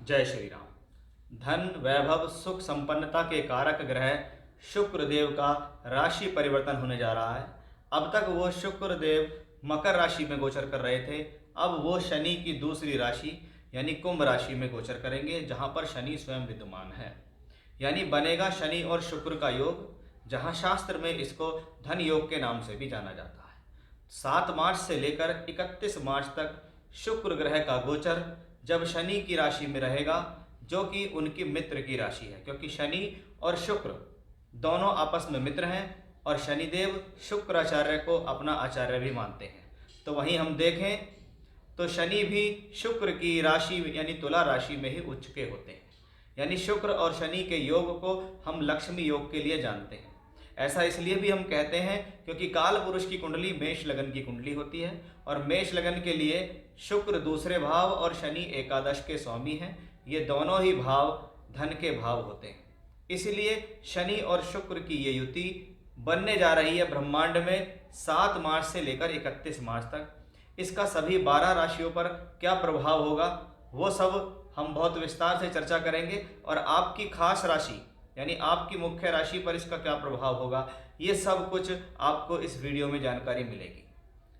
जय श्री राम। धन, वैभव, सुख, संपन्नता के कारक ग्रह शुक्र देव का राशि परिवर्तन होने जा रहा है। अब तक वो शुक्र देव मकर राशि में गोचर कर रहे थे। अब वो शनि की दूसरी राशि यानी कुंभ राशि में गोचर करेंगे, जहां पर शनि स्वयं विद्यमान है। यानी बनेगा शनि और शुक्र का योग, जहां शास्त्र में इसको धन योग के नाम से भी जाना जाता है। 7 मार्च से लेकर 31 मार्च तक शुक्र ग्रह का गोचर जब शनि की राशि में रहेगा, जो कि उनकी मित्र की राशि है, क्योंकि शनि और शुक्र दोनों आपस में मित्र हैं और शनिदेव शुक्राचार्य को अपना आचार्य भी मानते हैं। तो वहीं हम देखें तो शनि भी शुक्र की राशि यानी तुला राशि में ही उच्च के होते हैं। यानी शुक्र और शनि के योग को हम लक्ष्मी योग के लिए जानते हैं। ऐसा इसलिए भी हम कहते हैं क्योंकि काल पुरुष की कुंडली मेष लगन की कुंडली होती है और मेष लगन के लिए शुक्र दूसरे भाव और शनि एकादश के स्वामी हैं। ये दोनों ही भाव धन के भाव होते हैं। इसलिए शनि और शुक्र की ये युति बनने जा रही है ब्रह्मांड में 7 मार्च से लेकर 31 मार्च तक। इसका सभी 12 राशियों पर क्या प्रभाव होगा वो सब हम बहुत विस्तार से चर्चा करेंगे, और आपकी खास राशि यानी आपकी मुख्य राशि पर इसका क्या प्रभाव होगा, ये सब कुछ आपको इस वीडियो में जानकारी मिलेगी।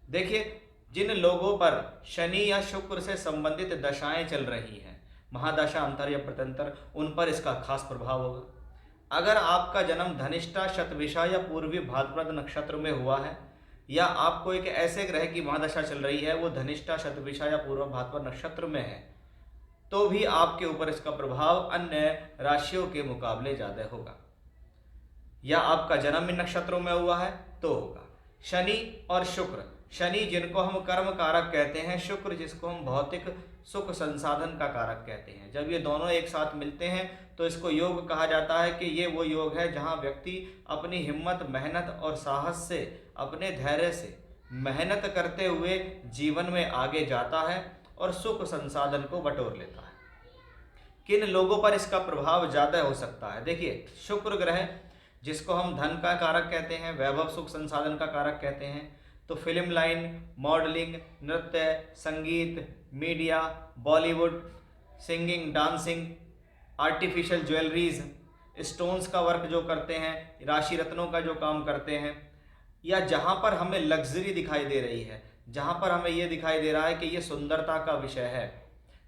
देखिए, जिन लोगों पर शनि या शुक्र से संबंधित दशाएं चल रही हैं, महादशा, अंतर या प्रत्यंतर, उन पर इसका खास प्रभाव होगा। अगर आपका जन्म धनिष्ठा, शतभिषा या पूर्वी भाद्रपद नक्षत्र में हुआ है, या आपको एक ऐसे ग्रह की महादशा चल रही है वो धनिष्ठा, शतभिषा या पूर्व भाद्रपद नक्षत्र में है, तो भी आपके ऊपर इसका प्रभाव अन्य राशियों के मुकाबले ज़्यादा होगा। या आपका जन्म इन नक्षत्रों में हुआ है तो होगा। शनि और शुक्र, शनि जिनको हम कर्म कारक कहते हैं, शुक्र जिसको हम भौतिक सुख संसाधन का कारक कहते हैं, जब ये दोनों एक साथ मिलते हैं तो इसको योग कहा जाता है कि ये वो योग है जहाँ व्यक्ति अपनी हिम्मत, मेहनत और साहस से, अपने धैर्य से मेहनत करते हुए जीवन में आगे जाता है और सुख संसाधन को बटोर लेता है। किन लोगों पर इसका प्रभाव ज़्यादा हो सकता है? देखिए, शुक्र ग्रह जिसको हम धन का कारक कहते हैं, वैभव, सुख, संसाधन का कारक कहते हैं, तो फिल्म लाइन, मॉडलिंग, नृत्य, संगीत, media, Bollywood, singing, dancing, artificial jewelleries, stones का वर्क जो करते हैं, राशि रत्नों का जो काम करते हैं, या जहाँ पर हमें लग्जरी दिखाई दे रही है, जहाँ पर हमें ये दिखाई दे रहा है कि ये सुंदरता का विषय है,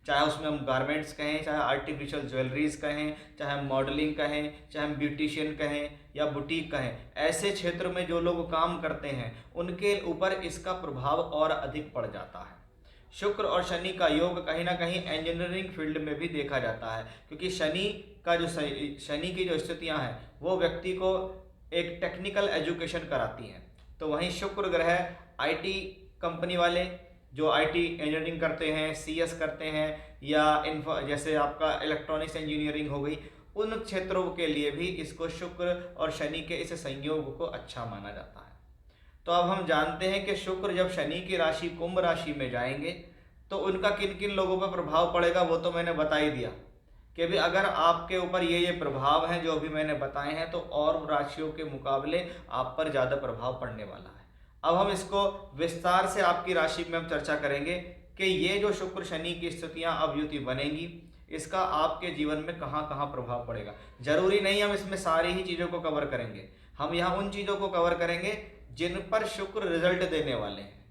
चाहे उसमें हम गारमेंट्स कहें, चाहे आर्टिफिशियल ज्वेलरीज कहें, चाहे हम मॉडलिंग कहें, चाहे हम ब्यूटिशियन कहें या बुटीक कहें, ऐसे क्षेत्र में जो लोग काम करते हैं उनके ऊपर इसका प्रभाव और अधिक पड़ जाता है। शुक्र और शनि का योग कहीं ना कहीं इंजीनियरिंग फील्ड में भी देखा जाता है, क्योंकि शनि की जो स्थितियाँ हैं वो व्यक्ति को एक टेक्निकल एजुकेशन कराती हैं। तो वहीं शुक्र ग्रह आईटी कंपनी वाले जो आईटी इंजीनियरिंग करते हैं, सीएस करते हैं, या जैसे आपका इलेक्ट्रॉनिक्स इंजीनियरिंग हो गई, उन क्षेत्रों के लिए भी इसको शुक्र और शनि के इस संयोग को अच्छा माना जाता है। तो अब हम जानते हैं कि शुक्र जब शनि की राशि कुंभ राशि में जाएंगे तो उनका किन किन लोगों पर प्रभाव पड़ेगा वो तो मैंने बता ही दिया कि भी अगर आपके ऊपर ये प्रभाव हैं जो अभी मैंने बताए हैं, तो और राशियों के मुकाबले आप पर ज़्यादा प्रभाव पड़ने वाला है। अब हम इसको विस्तार से आपकी राशि में हम चर्चा करेंगे कि ये जो शुक्र शनि की स्थितियां अब युति बनेंगी, इसका आपके जीवन में कहाँ कहाँ प्रभाव पड़ेगा। जरूरी नहीं हम इसमें सारी ही चीज़ों को कवर करेंगे, हम यहाँ उन चीज़ों को कवर करेंगे जिन पर शुक्र रिजल्ट देने वाले हैं।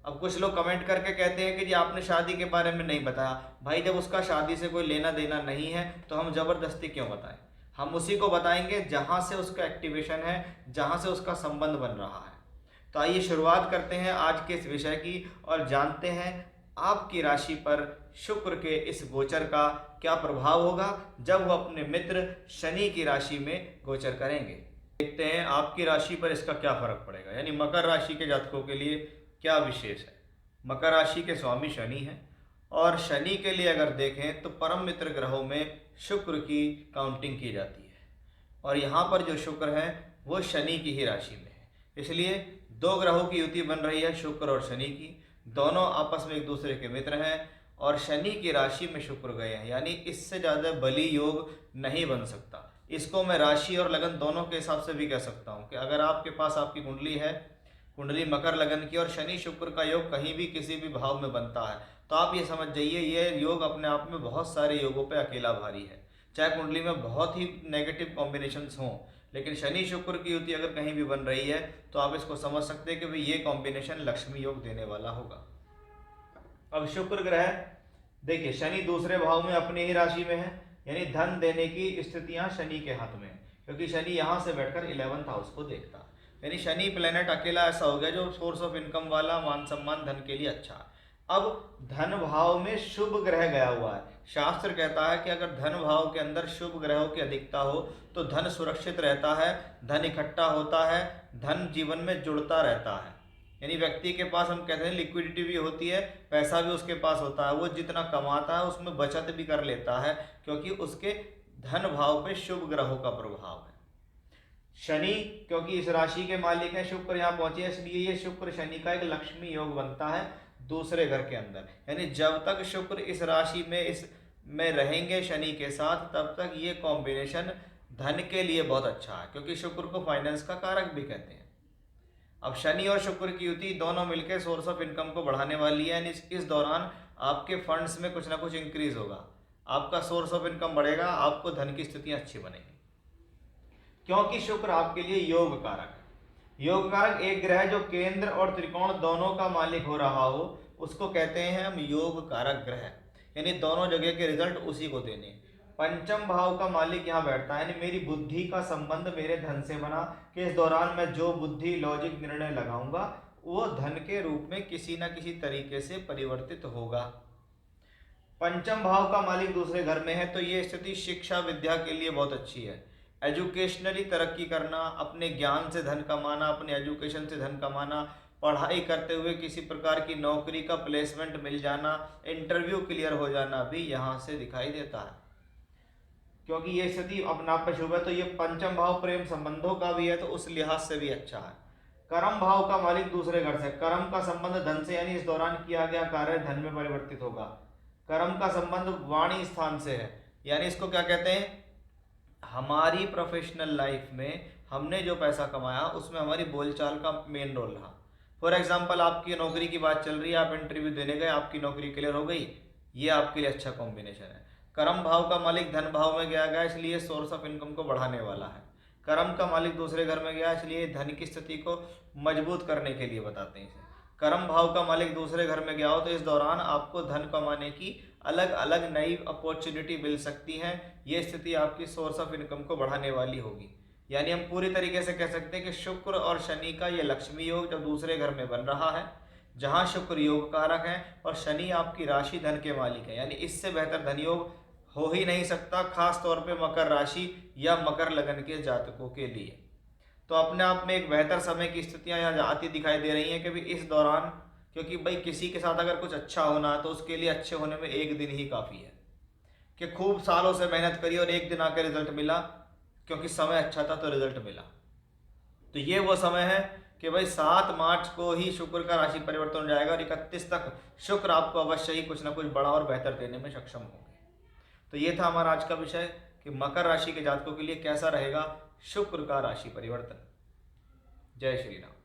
अब कुछ लोग कमेंट करके कहते हैं कि जी आपने शादी के बारे में नहीं बताया। भाई, जब उसका शादी से कोई लेना देना नहीं है तो हम ज़बरदस्ती क्यों बताएं? हम उसी को बताएंगे जहाँ से उसका एक्टिवेशन है, जहाँ से उसका संबंध बन रहा है। तो आइए शुरुआत करते हैं आज के इस विषय की और जानते हैं आपकी राशि पर शुक्र के इस गोचर का क्या प्रभाव होगा जब वो अपने मित्र शनि की राशि में गोचर करेंगे। देखते हैं आपकी राशि पर इसका क्या फर्क पड़ेगा, यानी मकर राशि के जातकों के लिए क्या विशेष है। मकर राशि के स्वामी शनि हैं और शनि के लिए अगर देखें तो परम मित्र ग्रहों में शुक्र की काउंटिंग की जाती है, और यहाँ पर जो शुक्र है वो शनि की ही राशि में है। इसलिए 2 ग्रहों की युति बन रही है, शुक्र और शनि की। दोनों आपस में एक दूसरे के मित्र हैं और शनि की राशि में शुक्र गए हैं, यानी इससे ज़्यादा बली योग नहीं बन सकता। इसको मैं राशि और लगन दोनों के हिसाब से भी कह सकता हूँ कि अगर आपके पास आपकी कुंडली है कुंडली मकर लगन की और शनि शुक्र का योग कहीं भी किसी भी भाव में बनता है तो आप ये समझ जाइए ये योग अपने आप में बहुत सारे योगों पे अकेला भारी है। चाहे कुंडली में बहुत ही नेगेटिव कॉम्बिनेशंस हों, लेकिन शनि शुक्र की युति अगर कहीं भी बन रही है तो आप इसको समझ सकते हैं कि भाई ये कॉम्बिनेशन लक्ष्मी योग देने वाला होगा। अब शुक्र ग्रह देखिए शनि दूसरे भाव में अपनी ही राशि में है, यानी धन देने की स्थितियां शनि के हाथ में है, क्योंकि शनि यहां से बैठकर 11th हाउस को देखता है। यानी शनि प्लेनेट अकेला ऐसा हो गया जो सोर्स ऑफ इनकम वाला, मान सम्मान धन के लिए अच्छा है। अब धन भाव में शुभ ग्रह गया हुआ है। शास्त्र कहता है कि अगर धन भाव के अंदर शुभ ग्रहों की अधिकता हो तो धन सुरक्षित रहता है, धन इकट्ठा होता है, धन जीवन में जुड़ता रहता है। यानी व्यक्ति के पास हम कहते हैं लिक्विडिटी भी होती है, पैसा भी उसके पास होता है, वो जितना कमाता है उसमें बचत भी कर लेता है, क्योंकि उसके धन भाव पे शुभ ग्रहों का प्रभाव है। शनि क्योंकि इस राशि के मालिक है, शुक्र यहाँ पहुंचे, इसलिए ये शुक्र शनि का एक लक्ष्मी योग बनता है दूसरे घर के अंदर। यानी जब तक शुक्र इस राशि में में रहेंगे शनि के साथ, तब तक ये कॉम्बिनेशन धन के लिए बहुत अच्छा है, क्योंकि शुक्र को फाइनेंस का कारक भी कहते हैं। अब शनि और शुक्र की युति दोनों मिलकर सोर्स ऑफ इनकम को बढ़ाने वाली है। इस दौरान आपके फंड्स में कुछ ना कुछ इंक्रीज होगा, आपका सोर्स ऑफ इनकम बढ़ेगा, आपको धन की स्थितियां अच्छी बनेगी, क्योंकि शुक्र आपके लिए योग कारक है। योग कारक एक ग्रह जो केंद्र और त्रिकोण दोनों का मालिक हो रहा हो उसको कहते हैं हम योग कारक ग्रह, यानी दोनों जगह के रिजल्ट उसी को देने। पंचम भाव का मालिक यहाँ बैठता है, यानी मेरी बुद्धि का संबंध मेरे धन से बना कि इस दौरान मैं जो बुद्धि लॉजिक निर्णय लगाऊंगा वो धन के रूप में किसी ना किसी तरीके से परिवर्तित होगा। पंचम भाव का मालिक दूसरे घर में है तो ये स्थिति शिक्षा विद्या के लिए बहुत अच्छी है। एजुकेशनली तरक्की करना, अपने ज्ञान से धन कमाना, अपने एजुकेशन से धन कमाना, पढ़ाई करते हुए किसी प्रकार की नौकरी का प्लेसमेंट मिल जाना, इंटरव्यू क्लियर हो जाना भी यहाँ से दिखाई देता है, क्योंकि ये स्थिति अपने आप में शुभ है। तो ये पंचम भाव प्रेम संबंधों का भी है तो उस लिहाज से भी अच्छा है। कर्म भाव का मालिक दूसरे घर से, कर्म का संबंध धन से, यानी इस दौरान किया गया कार्य धन में परिवर्तित होगा। कर्म का संबंध वाणी स्थान से है, यानी इसको क्या कहते हैं, हमारी प्रोफेशनल लाइफ में हमने जो पैसा कमाया उसमें हमारी बोलचाल का मेन रोल रहा। फॉर एग्जाम्पल आपकी नौकरी की बात चल रही है, आप इंटरव्यू देने गए, आपकी नौकरी क्लियर हो गई, ये आपके लिए अच्छा कॉम्बिनेशन है। कर्म भाव का मालिक धन भाव में गया इसलिए सोर्स ऑफ इनकम को बढ़ाने वाला है। कर्म का मालिक दूसरे घर में गया इसलिए धन की स्थिति को मजबूत करने के लिए बताते हैं इसे। कर्म भाव का मालिक दूसरे घर में गया हो तो इस दौरान आपको धन कमाने की अलग अलग नई अपॉर्चुनिटी मिल सकती हैं। ये स्थिति आपकी सोर्स ऑफ इनकम को बढ़ाने वाली होगी। यानी हम पूरी तरीके से कह सकते हैं कि शुक्र और शनि का ये लक्ष्मी योग जब दूसरे घर में बन रहा है, जहां शुक्र योग कारक है और शनि आपकी राशि धन के मालिक है, यानी इससे बेहतर धन योग हो ही नहीं सकता, खास तौर पे मकर राशि या मकर लगन के जातकों के लिए। तो अपने आप में एक बेहतर समय की स्थितियां यहाँ आती दिखाई दे रही हैं कि भी इस दौरान, क्योंकि भाई किसी के साथ अगर कुछ अच्छा होना है तो उसके लिए अच्छे होने में एक दिन ही काफ़ी है, कि खूब सालों से मेहनत करी और एक दिन आकर रिजल्ट मिला, क्योंकि समय अच्छा था तो रिजल्ट मिला। तो ये वो समय है कि भाई 7 मार्च को ही शुक्र का राशि परिवर्तन हो जाएगा और 31 तक शुक्र आपको अवश्य ही कुछ ना कुछ बड़ा और बेहतर देने में सक्षम होंगे। तो ये था हमारा आज का विषय कि मकर राशि के जातकों के लिए कैसा रहेगा शुक्र का राशि परिवर्तन। जय श्री राम।